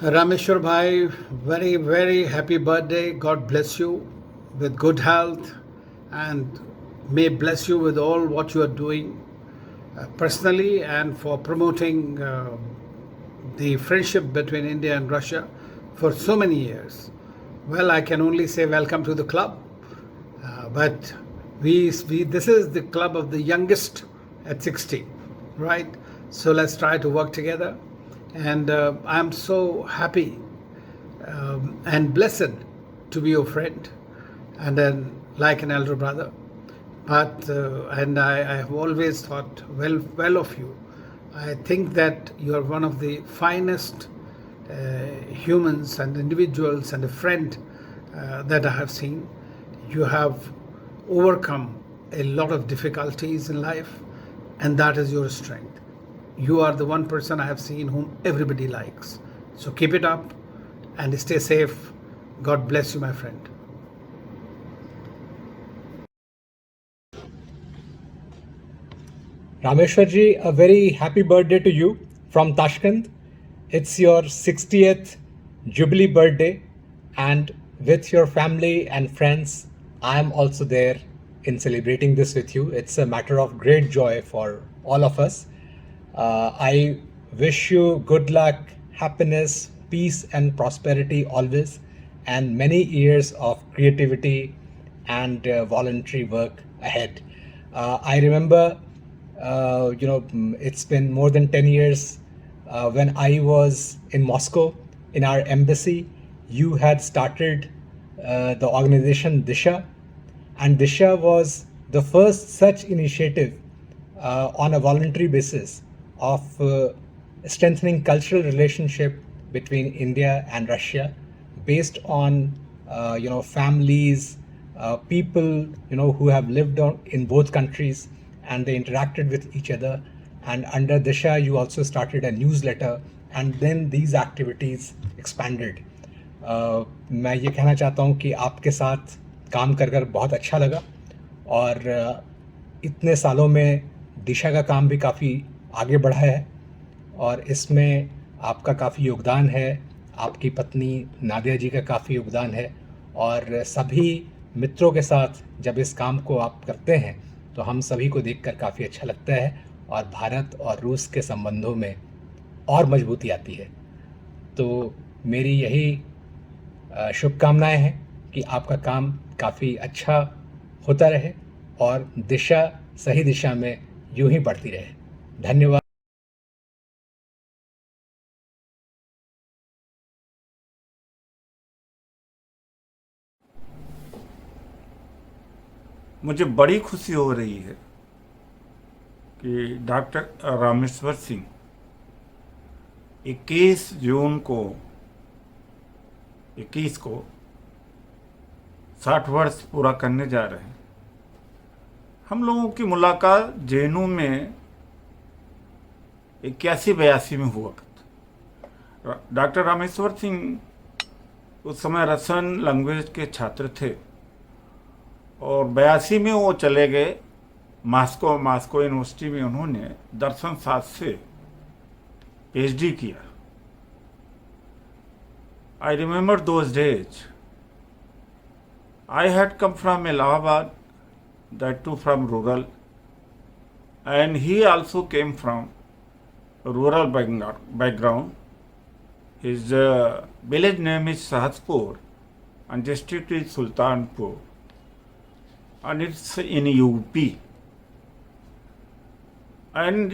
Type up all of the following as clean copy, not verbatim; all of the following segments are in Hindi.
Rameshwar Bhai, very, very happy birthday. God bless you with good health and may bless you with all what you are doing personally and for promoting the friendship between India and Russia for so many years. Well, I can only say welcome to the club, but we this is the club of the youngest at 60, right? So let's try to work together. And I'm so happy and blessed to be your friend and then like an elder brother. But and I have always thought well of you. I think that you are one of the finest humans and individuals and a friend that I have seen. You have overcome a lot of difficulties in life, and that is your strength. You are the one person I have seen whom everybody likes. So keep it up and stay safe. God bless you, my friend. Rameshwarji, a very happy birthday to you from Tashkent. It's your 60th Jubilee birthday, and with your family and friends, I am also there in celebrating this with you. It's a matter of great joy for all of us. I wish you good luck, happiness, peace, and prosperity always, and many years of creativity and voluntary work ahead. I remember, it's been more than 10 years when I was in Moscow in our embassy. You had started the organization Disha, and Disha was the first such initiative on a voluntary basis of strengthening cultural relationship between India and Russia, based on families, people who have lived in both countries, and they interacted with each other. And under Disha, you also started a newsletter, and then these activities expanded. मैं ये कहना चाहता हूँ कि आपके साथ काम कर कर बहुत अच्छा लगा, और इतने सालों में दिशा का काम भी काफ़ी आगे बढ़ा है, और इसमें आपका काफ़ी योगदान है, आपकी पत्नी नादिया जी का काफ़ी योगदान है, और सभी मित्रों के साथ जब इस काम को आप करते हैं तो हम सभी को देखकर काफ़ी अच्छा लगता है, और भारत और रूस के संबंधों में और मजबूती आती है। तो मेरी यही शुभकामनाएं हैं कि आपका काम काफ़ी अच्छा होता रहे और दिशा सही दिशा में यूं ही बढ़ती रहे। धन्यवाद। मुझे बड़ी खुशी हो रही है कि डॉक्टर रामेश्वर सिंह 21 को 60 वर्ष पूरा करने जा रहे हैं। हम लोगों की मुलाकात जेएनयू में 81-82 में हुआ करता। डॉक्टर रामेश्वर सिंह उस समय रशियन लैंग्वेज के छात्र थे, और 82 में वो चले गए मॉस्को यूनिवर्सिटी में। उन्होंने दर्शन शास्त्र से पीएचडी किया। I remember those days. I had come from Allahabad, that too from rural, and he also came from rural background. His village name is Sahajpur and district is Sultanpur, and it's in UP. And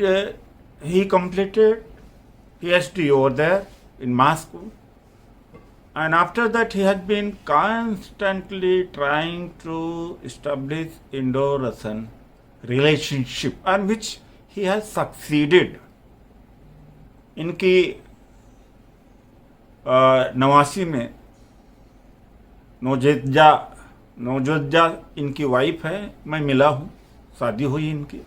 he completed PhD over there in Moscow. And after that, he had been constantly trying to establish Indo-Russian relationship, and which he has succeeded. इनकी 89 में नौजोजा इनकी वाइफ है, मैं मिला हूँ, शादी हुई इनकी।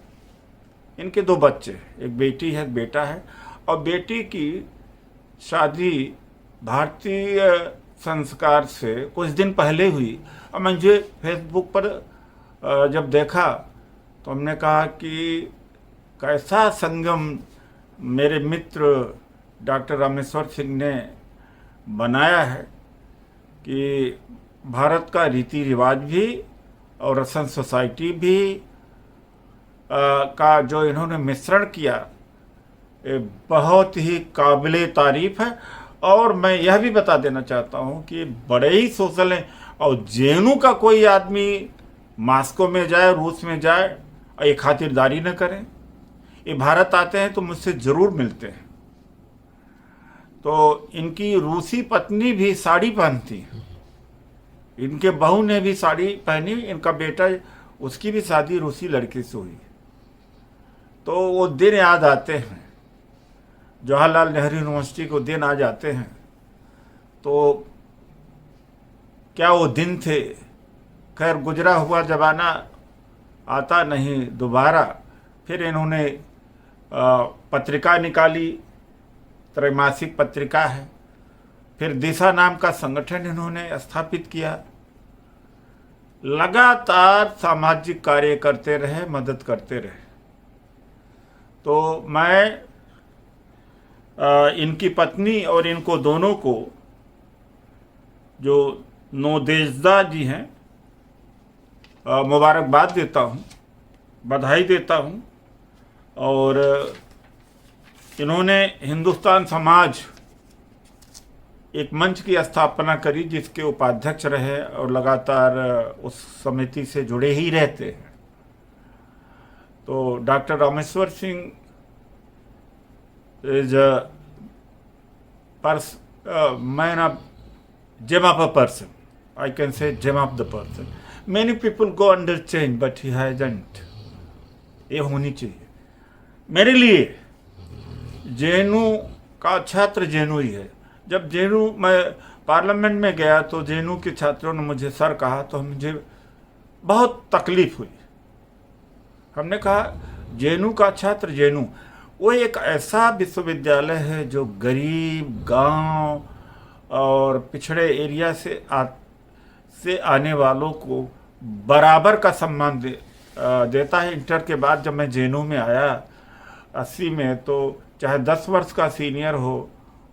इनके 2 बच्चे, एक बेटी है, एक बेटा है, और बेटी की शादी भारतीय संस्कार से कुछ दिन पहले हुई। और मुझे फेसबुक पर जब देखा तो हमने कहा कि कैसा संगम मेरे मित्र डॉक्टर रामेश्वर सिंह ने बनाया है कि भारत का रीति रिवाज भी और रसन सोसाइटी भी का जो इन्होंने मिश्रण किया, ये बहुत ही काबिले तारीफ है। और मैं यह भी बता देना चाहता हूँ कि बड़े ही सोशल हैं, और जेएनयू का कोई आदमी मॉस्को में जाए, रूस में जाए और ये खातिरदारी न करें। ये भारत आते हैं तो मुझसे ज़रूर मिलते हैं। तो इनकी रूसी पत्नी भी साड़ी पहनती है, इनके बहू ने भी साड़ी पहनी, इनका बेटा, उसकी भी शादी रूसी लड़की से हुई। तो वो दिन याद आते हैं, जवाहरलाल नेहरू यूनिवर्सिटी को दिन आ जाते हैं। तो क्या वो दिन थे। खैर, गुजरा हुआ ज़माना आता नहीं दोबारा। फिर इन्होंने पत्रिका निकाली, त्रैमासिक पत्रिका है। फिर दिशा नाम का संगठन इन्होंने स्थापित किया। लगातार सामाजिक कार्य करते रहे, मदद करते रहे। तो मैं इनकी पत्नी और इनको दोनों को, जो नोदेजदा जी हैं, मुबारकबाद देता हूँ, बधाई देता हूँ। और इन्होंने हिंदुस्तान समाज एक मंच की स्थापना करी, जिसके उपाध्यक्ष रहे और लगातार उस समिति से जुड़े ही रहते हैं। तो doctor Rameshwar Singh is a man of gem of a person. I can say gem of the person. Many people go under change, but he hasn't. ये होनी चाहिए। मेरे लिए जेएनयू का छात्र जेएनयू ही है। जब जेएनयू मैं पार्लियामेंट में गया तो जेएनयू के छात्रों ने मुझे सर कहा तो मुझे बहुत तकलीफ हुई। हमने कहा जेएनयू का छात्र जेएनयू, वो एक ऐसा विश्वविद्यालय है जो गरीब, गांव और पिछड़े एरिया से आने वालों को बराबर का सम्मान देता है। इंटर के बाद जब मैं जेएनयू में आया 80 में, तो चाहे 10 वर्ष का सीनियर हो,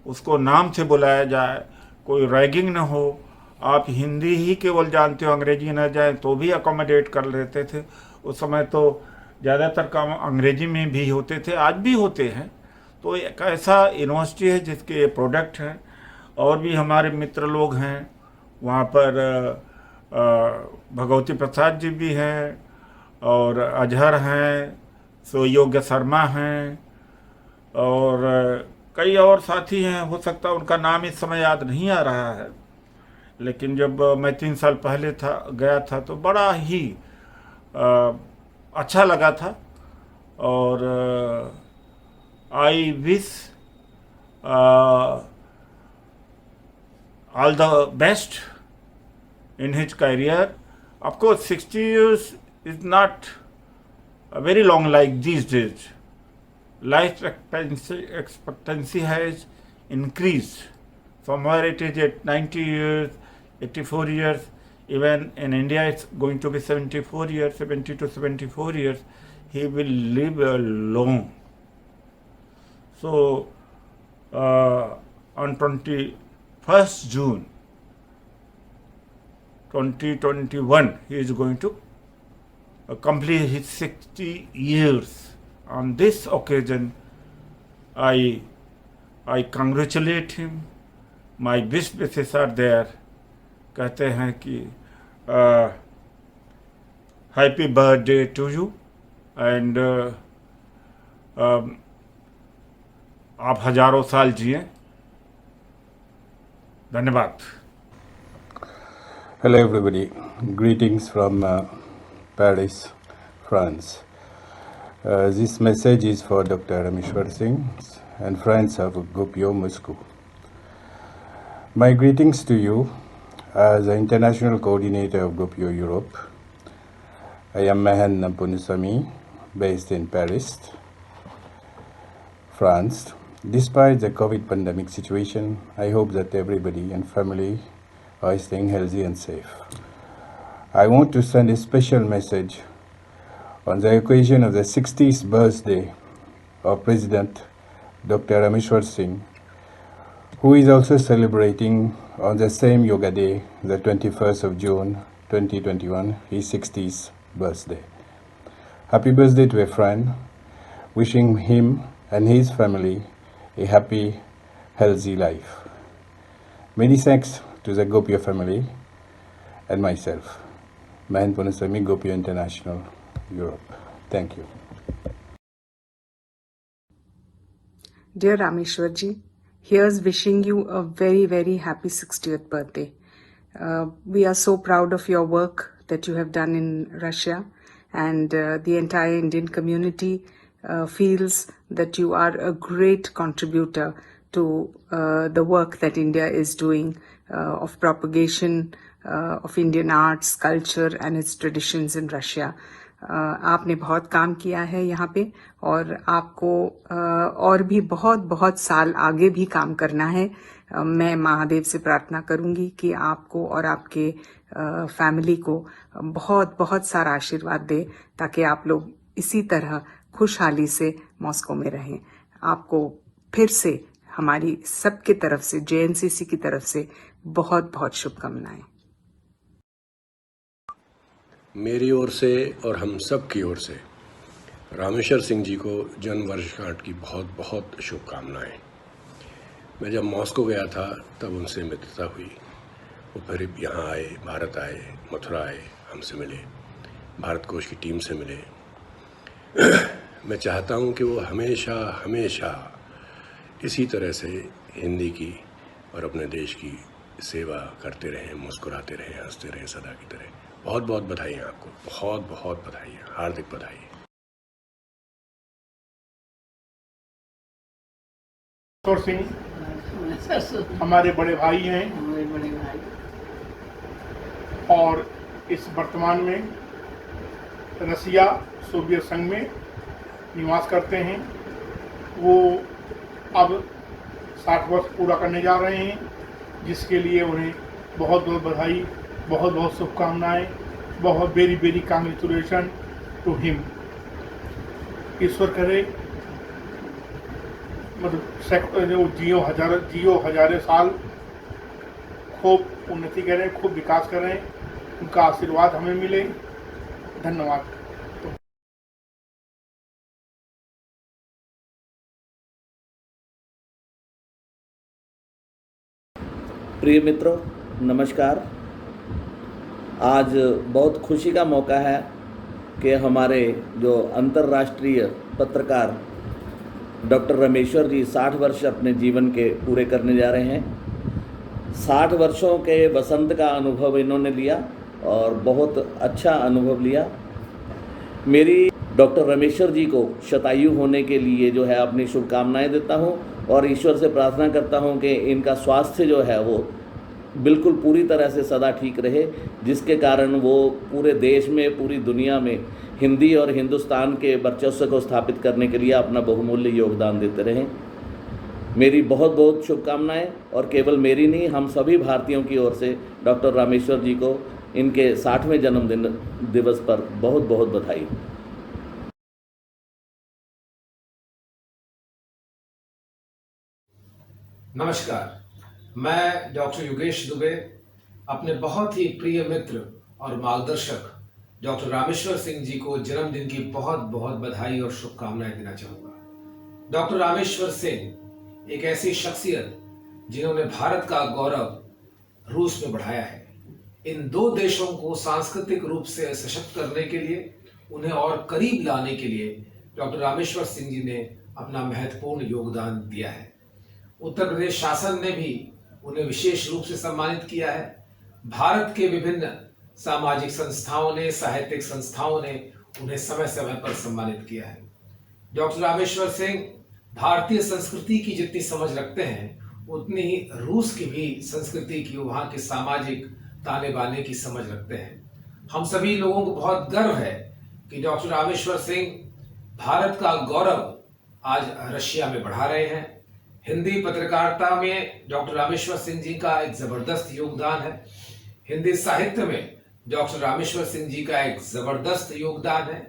उसको नाम से बुलाया जाए, कोई रैगिंग न हो, आप हिंदी ही केवल जानते हो, अंग्रेजी न जाए तो भी अकोमोडेट कर लेते थे। उस समय तो ज़्यादातर काम अंग्रेजी में भी होते थे, आज भी होते हैं। तो एक ऐसा यूनिवर्सिटी है जिसके प्रोडक्ट हैं। और भी हमारे मित्र लोग हैं वहाँ पर, भगवती प्रसाद जी भी हैं, और अजहर हैं, सुयोग्य शर्मा हैं, और कई और साथी हैं। हो सकता है उनका नाम इस समय याद नहीं आ रहा है, लेकिन जब मैं 3 साल पहले गया था तो बड़ा ही अच्छा लगा था। और I wish all the best in his career. Of course, 60 years is not a very long like these days. Life expectancy has increased. Somewhere it is at 90 years, 84 years. Even in India, it's going to be 74 years, 70 to 74 years. He will live long. So, on 21st June 2021, he is going to complete his 60 years. On this occasion, I congratulate him. My best wishes are there. कहते हैं कि happy birthday to you, and आप हजारों साल जिए। धन्यवाद। Hello everybody, greetings from Paris, France. This message is for Dr. Rameshwar Singh and friends of Gopyo Moscow. My greetings to you as the international coordinator of Gopyo Europe. I am Mahan Punusami, based in Paris, France. Despite the COVID pandemic situation, I hope that everybody and family are staying healthy and safe. I want to send a special message on the occasion of the 60th birthday of President Dr. Rameshwar Singh, who is also celebrating on the same Yoga Day, the 21st of June 2021, his 60th birthday. Happy birthday to a friend, wishing him and his family a happy, healthy life. Many thanks to the Gopio family and myself, Mahan Punaswamy, Gopio International, Europe. Thank you. Dear Rameshwarji, here's wishing you a very, very happy 60th birthday. We are so proud of your work that you have done in Russia, and the entire Indian community feels that you are a great contributor to the work that India is doing of propagation of Indian arts, culture and its traditions in Russia. आपने बहुत काम किया है यहाँ पे, और आपको और भी बहुत बहुत साल आगे भी काम करना है. मैं महादेव से प्रार्थना करूंगी कि आपको और आपके फैमिली को बहुत बहुत सारा आशीर्वाद दे, ताकि आप लोग इसी तरह खुशहाली से मॉस्को में रहें. आपको फिर से हमारी सबकी तरफ से, JNCC की तरफ से बहुत बहुत शुभकामनाएं. मेरी ओर से और हम सब की ओर से रामेश्वर सिंह जी को जन्म वर्षगांठ की बहुत बहुत शुभकामनाएं. मैं जब मॉस्को गया था तब उनसे मित्रता हुई. वो फिर यहाँ आए, भारत आए, मथुरा आए, हमसे मिले, भारत कोश की टीम से मिले. मैं चाहता हूँ कि वो हमेशा हमेशा इसी तरह से हिंदी की और अपने देश की सेवा करते रहें, मुस्कुराते रहें, हंसते रहें सदा की तरह. बहुत बहुत बधाई आपको, बहुत बहुत बधाई, हार्दिक बधाई. सिंह हमारे बड़े भाई हैं और इस वर्तमान में रसिया सोवियत संघ में निवास करते हैं. वो अब 60 वर्ष पूरा करने जा रहे हैं, जिसके लिए उन्हें बहुत बहुत बधाई, बहुत बहुत शुभकामनाएं, बहुत very very congratulation to him. ईश्वर करे मतलब जो जियो हजारे साल, खूब उन्नति करें, खूब विकास करें, उनका आशीर्वाद हमें मिले. धन्यवाद. प्रिय मित्रों, नमस्कार. आज बहुत खुशी का मौका है कि हमारे जो अंतर्राष्ट्रीय पत्रकार डॉक्टर रामेश्वर जी 60 वर्ष अपने जीवन के पूरे करने जा रहे हैं. 60 वर्षों के वसंत का अनुभव इन्होंने लिया और बहुत अच्छा अनुभव लिया. मेरी डॉक्टर रामेश्वर जी को शतायु होने के लिए जो है अपनी शुभकामनाएं देता हूं और ईश्वर से प्रार्थना करता हूं कि इनका स्वास्थ्य जो है वो बिल्कुल पूरी तरह से सदा ठीक रहे, जिसके कारण वो पूरे देश में, पूरी दुनिया में हिंदी और हिंदुस्तान के वर्चस्व को स्थापित करने के लिए अपना बहुमूल्य योगदान देते रहें. मेरी बहुत बहुत शुभकामनाएं, और केवल मेरी नहीं, हम सभी भारतीयों की ओर से डॉक्टर रामेश्वर जी को इनके 60वें जन्मदिन दिवस पर बहुत बहुत बधाई. नमस्कार, मैं डॉक्टर योगेश दुबे अपने बहुत ही प्रिय मित्र और मार्गदर्शक डॉक्टर रामेश्वर सिंह जी को जन्मदिन की बहुत बहुत बधाई और शुभकामनाएं देना चाहूँगा. डॉक्टर रामेश्वर सिंह एक ऐसी शख्सियत जिन्होंने भारत का गौरव रूस में बढ़ाया है. इन दो देशों को सांस्कृतिक रूप से सशक्त करने के लिए, उन्हें और करीब लाने के लिए डॉक्टर रामेश्वर सिंह जी ने अपना महत्वपूर्ण योगदान दिया है. उत्तर प्रदेश शासन ने भी उन्हें विशेष रूप से सम्मानित किया है. भारत के विभिन्न सामाजिक संस्थाओं ने, साहित्यिक संस्थाओं ने उन्हें समय समय पर सम्मानित किया है. डॉक्टर रामेश्वर सिंह भारतीय संस्कृति की जितनी समझ रखते हैं, उतनी ही रूस की भी संस्कृति की, वहाँ के सामाजिक ताने बाने की समझ रखते हैं. हम सभी लोगों को बहुत गर्व है कि डॉक्टर रामेश्वर सिंह भारत का गौरव आज रशिया में बढ़ा रहे हैं. हिंदी पत्रकारिता में डॉक्टर रामेश्वर सिंह जी का एक जबरदस्त योगदान है. हिंदी साहित्य में डॉक्टर रामेश्वर सिंह जी का एक जबरदस्त योगदान है.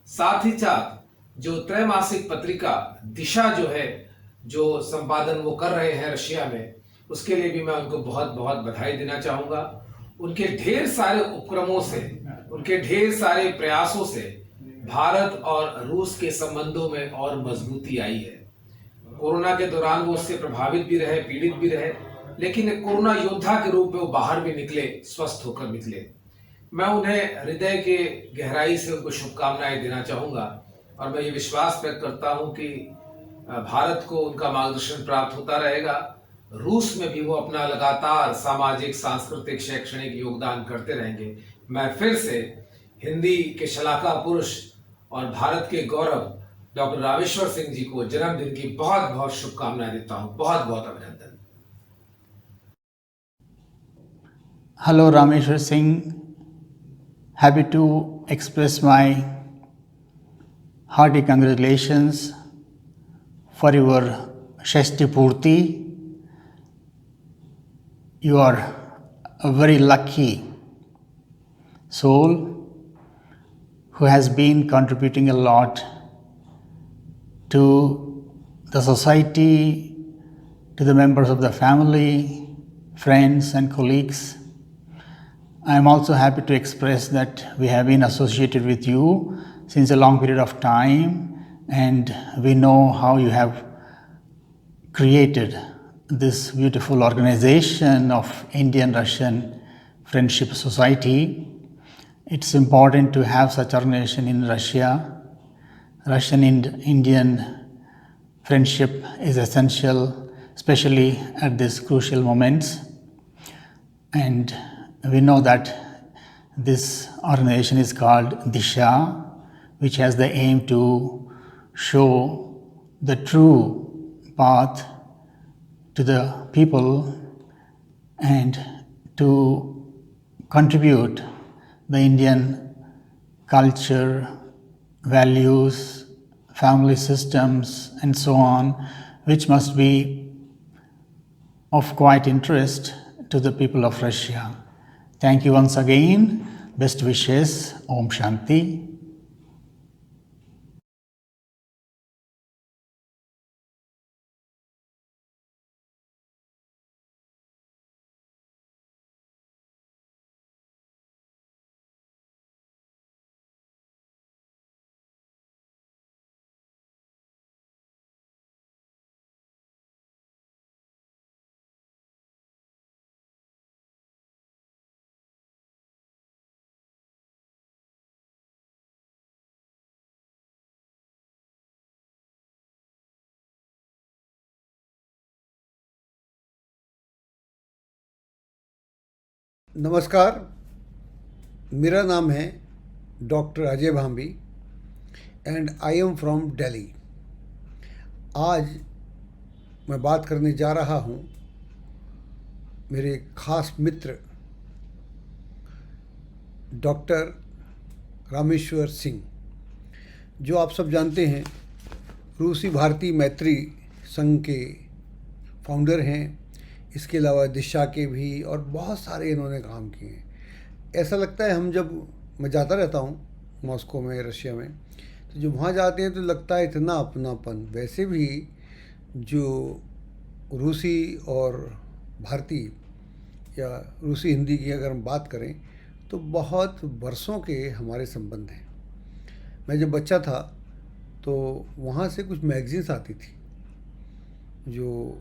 साथ ही साथ जो त्रैमासिक पत्रिका दिशा जो है, जो संपादन वो कर रहे हैं रशिया में, उसके लिए भी मैं उनको बहुत बहुत बधाई देना चाहूँगा। उनके ढेर सारे उपक्रमों से, उनके ढेर सारे प्रयासों से भारत और रूस के संबंधों में और मजबूती आई है। कोरोना के दौरान वो उससे प्रभावित भी रहे, पीड़ित भी रहे, लेकिन एक कोरोना योद्धा के रूप में वो बाहर भी निकले, स्वस्थ होकर निकले। मैं उन्हें हृदय के गहराई से उनको शुभकामनाएं देना चाहूँगा और मैं ये विश्वास व्यक्त करता हूँ कि भारत को उनका मार्गदर्शन प्राप्त होता रहेगा। रूस में भी वो अपना लगातार सामाजिक, सांस्कृतिक, शैक्षणिक योगदान करते रहेंगे। मैं फिर से हिंदी के शलाका पुरुष और भारत के गौरव डॉक्टर रामेश्वर सिंह जी को जन्मदिन की बहुत बहुत शुभकामनाएं देता हूँ। बहुत बहुत अभिनंदन। Hello, Rameshwar Singh. Happy to express my hearty congratulations for your Shashti Purti. You are a very lucky soul who has been contributing a lot to the society, to the members of the family, friends and colleagues. I am also happy to express that we have been associated with you since a long period of time, and we know how you have created this beautiful organization of Indian-Russian Friendship Society. It's important to have such organization in Russia. Russian-Indian friendship is essential, especially at these crucial moments. And we know that this organization is called Disha, which has the aim to show the true path to the people and to contribute the Indian culture, values, family systems, and so on, which must be of quite interest to the people of Russia. Thank you once again. Best wishes. Om Shanti. नमस्कार, मेरा नाम है doctor Ajay Bhambi and I am from Delhi. आज मैं बात करने जा रहा हूँ मेरे खास मित्र डॉक्टर रामेश्वर सिंह, जो आप सब जानते हैं रूसी भारतीय मैत्री संघ के फाउंडर हैं। इसके अलावा दिशा के भी और बहुत सारे इन्होंने काम किए हैं। ऐसा लगता है मैं जाता रहता हूँ मॉस्को में, रशिया में, तो जब वहाँ जाते हैं तो लगता है इतना अपनापन। वैसे भी जो रूसी और भारतीय या रूसी हिंदी की अगर हम बात करें तो बहुत बरसों के हमारे संबंध हैं। मैं जब बच्चा था तो वहाँ से कुछ मैगज़ीन्स आती थी जो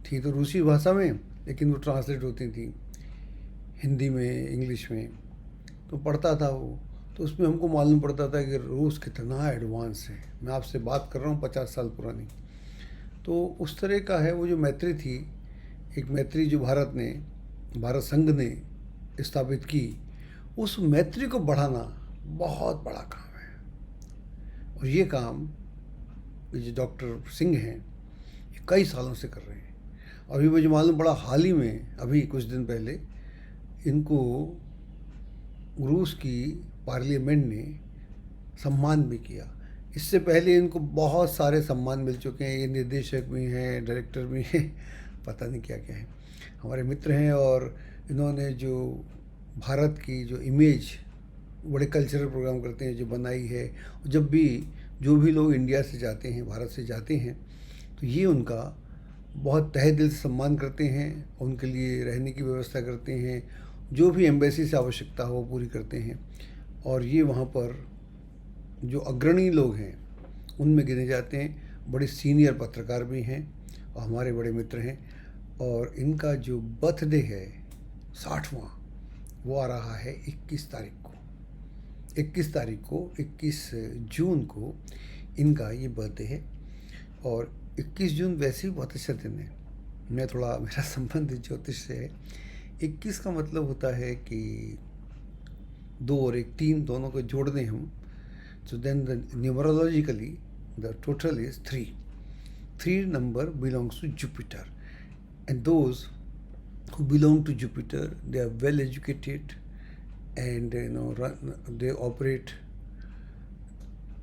थी तो रूसी भाषा में, लेकिन वो ट्रांसलेट होती थी हिंदी में, इंग्लिश में, तो पढ़ता था वो। तो उसमें हमको मालूम पड़ता था कि रूस कितना एडवांस है। मैं आपसे बात कर रहा हूँ 50 साल पुरानी। तो उस तरह का है वो जो मैत्री थी, एक मैत्री जो भारत संघ ने स्थापित की, उस मैत्री को बढ़ाना बहुत बड़ा काम है। और ये काम जो डॉक्टर सिंह हैं ये कई सालों से कर रहे हैं। और अभी मुझे मालूम पड़ा हाल ही में, अभी कुछ दिन पहले, इनको रूस की पार्लियामेंट ने सम्मान भी किया। इससे पहले इनको बहुत सारे सम्मान मिल चुके हैं। ये निर्देशक भी हैं, डायरेक्टर भी हैं, पता नहीं क्या क्या है। हमारे मित्र हैं और इन्होंने जो भारत की जो इमेज, बड़े कल्चरल प्रोग्राम करते हैं, जो बनाई है। जब भी जो भी लोग इंडिया से जाते हैं, भारत से जाते हैं, तो ये उनका बहुत तहे दिल से सम्मान करते हैं, उनके लिए रहने की व्यवस्था करते हैं, जो भी एम्बेसी से आवश्यकता हो वो पूरी करते हैं। और ये वहाँ पर जो अग्रणी लोग हैं उनमें गिने जाते हैं। बड़े सीनियर पत्रकार भी हैं और हमारे बड़े मित्र हैं। और इनका जो बर्थडे है 60वां, वो आ रहा है 21 तारीख को। 21 जून को इनका ये बर्थडे है। और 21 जून वैसे ही बहुत अच्छा दिन है। मेरा संबंध ज्योतिष से है। 21 का मतलब होता है कि 2 और 1 3 दोनों को जोड़ दें हम, so then numerologically the total is 3. 3 number belongs to Jupiter, and those who belong to Jupiter, they are well educated, and they operate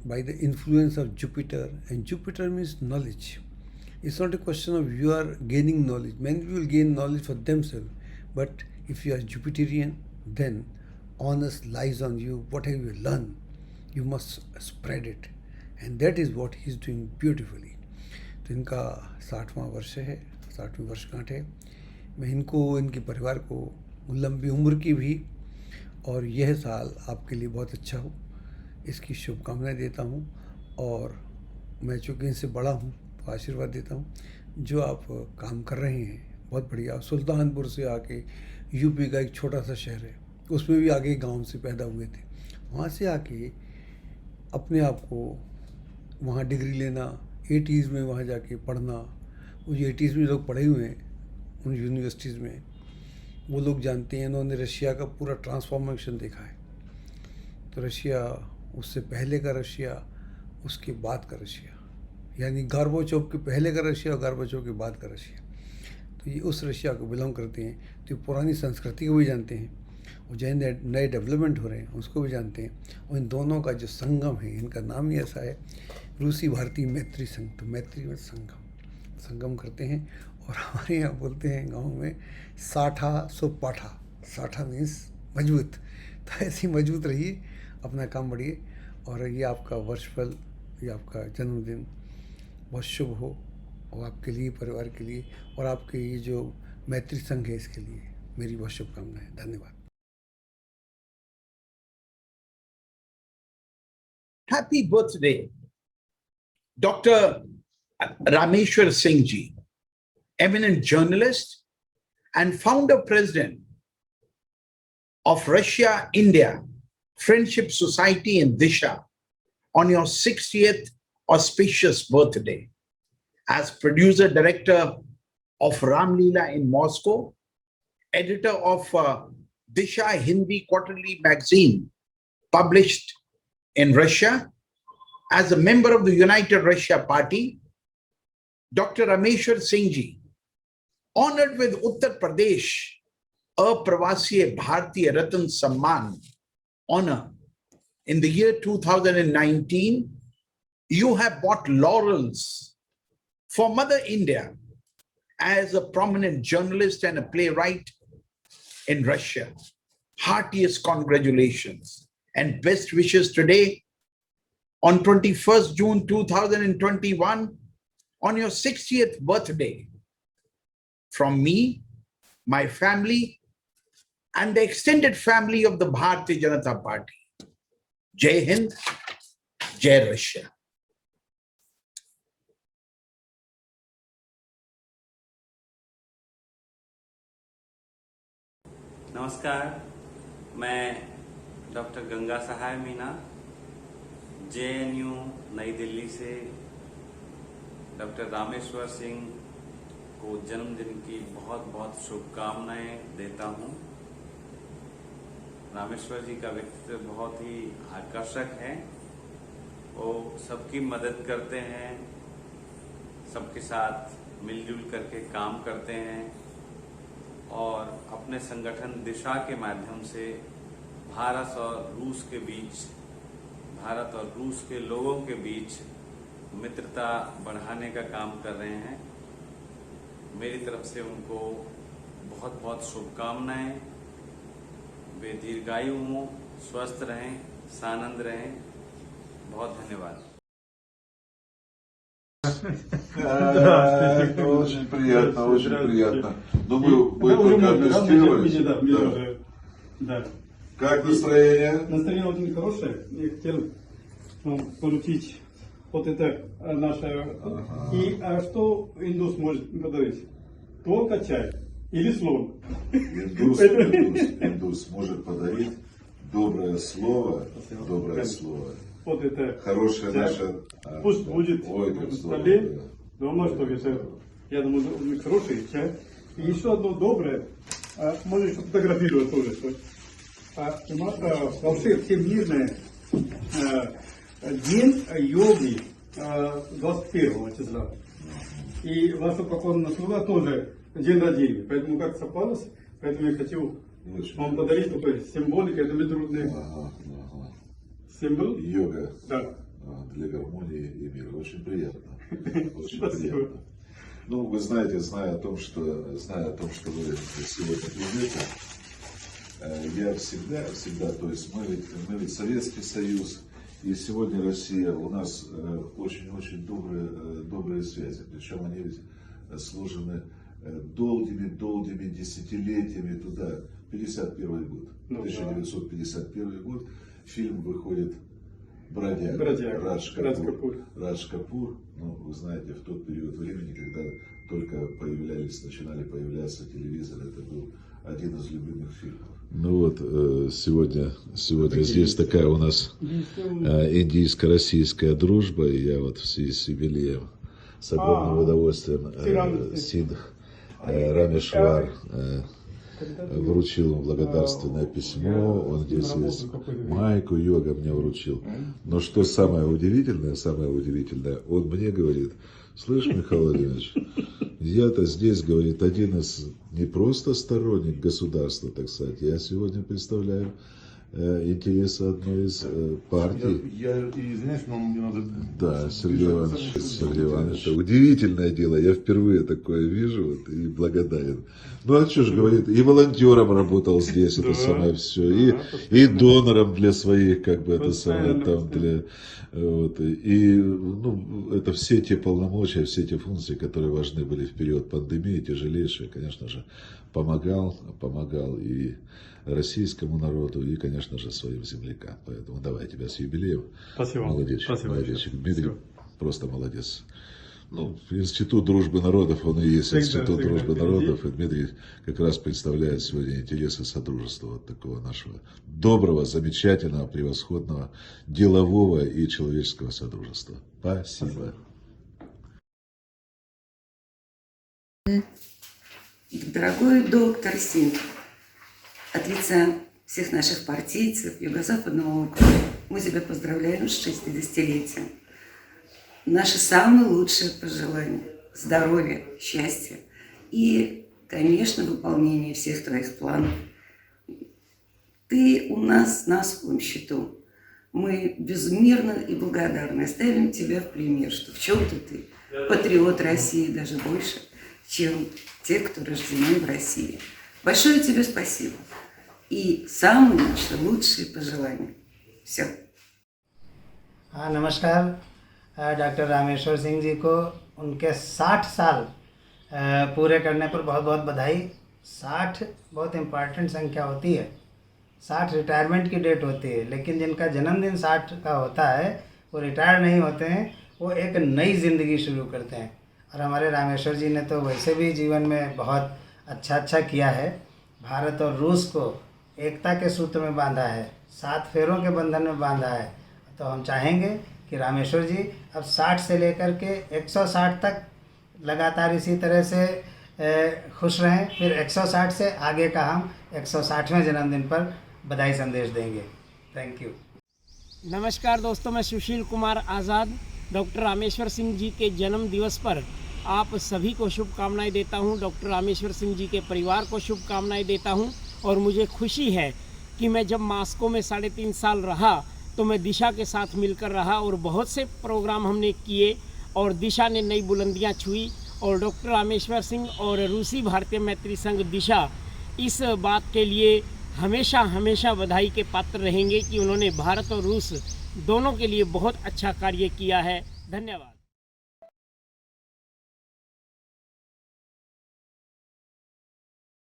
by the influence of Jupiter, and Jupiter means knowledge. It's not a question of you are gaining knowledge. Many people gain knowledge for themselves, but if you are Jupiterian, then onus lies on you. Whatever you learn, you must spread it, and that is what he is doing beautifully. तो इनका 60वां वर्ष है, 60वीं वर्षगांठ है। मैं इनको, इनके परिवार को लंबी उम्र की भी और यह साल आपके लिए बहुत अच्छा हो, इसकी शुभकामनाएं देता हूँ। और मैं चूँकि इनसे बड़ा हूँ तो आशीर्वाद देता हूँ। जो आप काम कर रहे हैं बहुत बढ़िया। सुल्तानपुर से आके, यूपी का एक छोटा सा शहर है, उसमें भी आगे गांव से पैदा हुए थे, वहाँ से आके अपने आप को वहाँ डिग्री लेना, 80s में वहाँ जाके पढ़ना। वो जो 80s में लोग पढ़े हुए हैं उन यूनिवर्सिटीज़ में, वो लोग जानते हैं। इन्होंने रशिया का पूरा ट्रांसफॉर्मेशन देखा है। तो रशिया, उससे पहले का रशिया, उसके बाद का रशिया, यानी गार्बाचोव के पहले का रशिया और गार्बाचोव के बाद का रशिया। तो ये उस रशिया को बिलोंग करते हैं, तो पुरानी संस्कृति को भी जानते हैं और जो नए डेवलपमेंट हो रहे हैं उसको भी जानते हैं। और इन दोनों का जो संगम है, इनका नाम ही ऐसा है, रूसी भारतीय मैत्री संघ। तो मैत्री में संगम करते हैं। और हमारे यहाँ बोलते हैं गांव में, साठा सो पाठा। साठा मीन्स मजबूत। तो ऐसे ही मजबूत रहिए, अपना काम बढ़िए। और ये आपका वर्षफल, ये आपका जन्मदिन बहुत शुभ हो, और आपके लिए, परिवार के लिए, और आपके ये जो मैत्री संघ है इसके लिए मेरी बहुत शुभकामनाएं। धन्यवाद। Happy birthday, Dr. Rameshwar Singh ji, eminent journalist and founder president of Russia-India Friendship Society in Disha, on your 60th auspicious birthday. As producer director of Ram Leela in Moscow, editor of Disha Hindi Quarterly magazine published in Russia, as a member of the United Russia Party, Dr. Rameshwar Singh ji, honored with Uttar Pradesh Apravaasiya Bharatiya Ratan Samman honor in the year 2019, you have brought laurels for Mother India as a prominent journalist and a playwright in Russia. Heartiest congratulations and best wishes today on 21st June 2021 on your 60th birthday. From me, my family, and the extended family of the Bharatiya Janata Party. Jai Hind, Jai Russia. नमस्कार, मैं डॉक्टर गंगा सहाय मीना, JNU नई दिल्ली से डॉक्टर रामेश्वर सिंह को जन्मदिन की बहुत बहुत शुभकामनाएं देता हूं। रामेश्वर जी का व्यक्तित्व बहुत ही आकर्षक है। वो सबकी मदद करते हैं, सबके साथ मिलजुल करके काम करते हैं और अपने संगठन दिशा के माध्यम से भारत और रूस के बीच, भारत और रूस के लोगों के बीच मित्रता बढ़ाने का काम कर रहे हैं। मेरी तरफ से उनको बहुत बहुत शुभकामनाएं। वे दीर्घायु हों, स्वस्थ रहें, सानंद रहें। बहुत धन्यवाद। Очень приятно, очень приятно. Думаю, вы только attesировали. Да. Как настроение? Настроение очень хорошее. Я хотел получить вот это наше. И что индус может подарить? Только чай или слон? Индус может подарить доброе слово. Доброе слово. Вот это Хорошее чай. наше. Пусть будет Ой, на столе. Дома, что это, я думаю, очень хороший чай. И еще одно доброе. Можешь фотографировать тоже. Вообще всем мирное. День йоги 21 числа. И ваше покойное слово тоже день рождения. Поэтому как совпалось, поэтому я хочу вам подарить такой символик, это международный символ. Йога. Да. Для гармонии и мира. Очень приятно. Очень Спасибо. приятно. Ну, вы знаете, зная о том, что вы сегодня придете, я всегда, то есть мы ведь Советский Союз, и сегодня Россия, у нас очень-очень добрые связи, причем они ведь сложены долгими десятилетиями туда. 51 год, 1951 год, фильм выходит «Бродяга», Радж Капур. Ну, вы знаете, в тот период времени, когда только начинали появляться телевизоры, это был один из любимых фильмов. Ну вот, сегодня здесь такая у нас индийско-российская дружба, и я вот в связи с юбилеем с огромным удовольствием Сидх Рамешвар вручил ему благодарственное письмо, он здесь есть майку йога мне вручил. Но что самое удивительное, он мне говорит: слышь, Михаил Владимирович, я-то здесь, говорит, один из не просто сторонник государства, так сказать, я сегодня представляю интересы одной из партий. Я извиняюсь, но мне надо... Да, Сергей Иванович, это удивительное дело, я впервые такое вижу вот, и благодарен. Ну а что ж, говорит, и волонтером работал здесь, это самое все, и донором для своих, как бы, это самое, там, для... Вот, и, ну, это все те полномочия, все те функции, которые важны были в период пандемии, тяжелейшие, конечно же, помогал и российскому народу, и, конечно же, своим землякам. Поэтому давай тебя с юбилеем. Спасибо. Молодечек. Дмитрий просто молодец. Ну, Институт дружбы народов, он и есть Институт дружбы народов, и Дмитрий как раз представляет сегодня интересы Содружества, вот такого нашего доброго, замечательного, превосходного, делового и человеческого Содружества. Спасибо. Дорогой доктор Синг, от лица всех наших партийцев Юго-Западного округа мы тебя поздравляем с 60-летием. Наши самые лучшие пожелания – здоровья, счастья и, конечно, выполнения всех твоих планов. Ты у нас на особом счету. Мы безмерно и благодарны ставим тебя в пример, что в чем-то ты патриот России даже больше, чем те, кто рождены в России. Большое тебе спасибо. И самые наши лучшие पожелания. Все. नमस्कार डॉक्टर रामेश्वर सिंह जी को उनके 60 साल पूरे करने पर बहुत बहुत बधाई। 60 बहुत इम्पॉर्टेंट संख्या होती है। 60 रिटायरमेंट की डेट होती है, लेकिन जिनका जन्मदिन 60 का होता है वो रिटायर नहीं होते हैं, वो एक नई ज़िंदगी शुरू करते हैं। और हमारे रामेश्वर जी ने तो वैसे भी जीवन में बहुत अच्छा किया है। भारत और रूस को एकता के सूत्र में बांधा है, 7 फेरों के बंधन में बांधा है। तो हम चाहेंगे कि रामेश्वर जी अब 60 से लेकर के 160 तक लगातार इसी तरह से खुश रहें। फिर 160 से आगे का हम 160वें जन्मदिन पर बधाई संदेश देंगे। Thank you. नमस्कार दोस्तों, मैं सुशील कुमार आज़ाद डॉक्टर रामेश्वर सिंह जी के जन्म दिवस पर आप सभी को शुभकामनाएं देता हूं। डॉक्टर रामेश्वर सिंह जी के परिवार को शुभकामनाएं देता हूं। और मुझे खुशी है कि मैं जब मॉस्को में 3.5 साल रहा तो मैं दिशा के साथ मिलकर रहा और बहुत से प्रोग्राम हमने किए और दिशा ने नई बुलंदियां छुई। और डॉक्टर रामेश्वर सिंह और रूसी भारतीय मैत्री संघ दिशा इस बात के लिए हमेशा बधाई के पात्र रहेंगे कि उन्होंने भारत और रूस दोनों के लिए बहुत अच्छा कार्य किया है। धन्यवाद।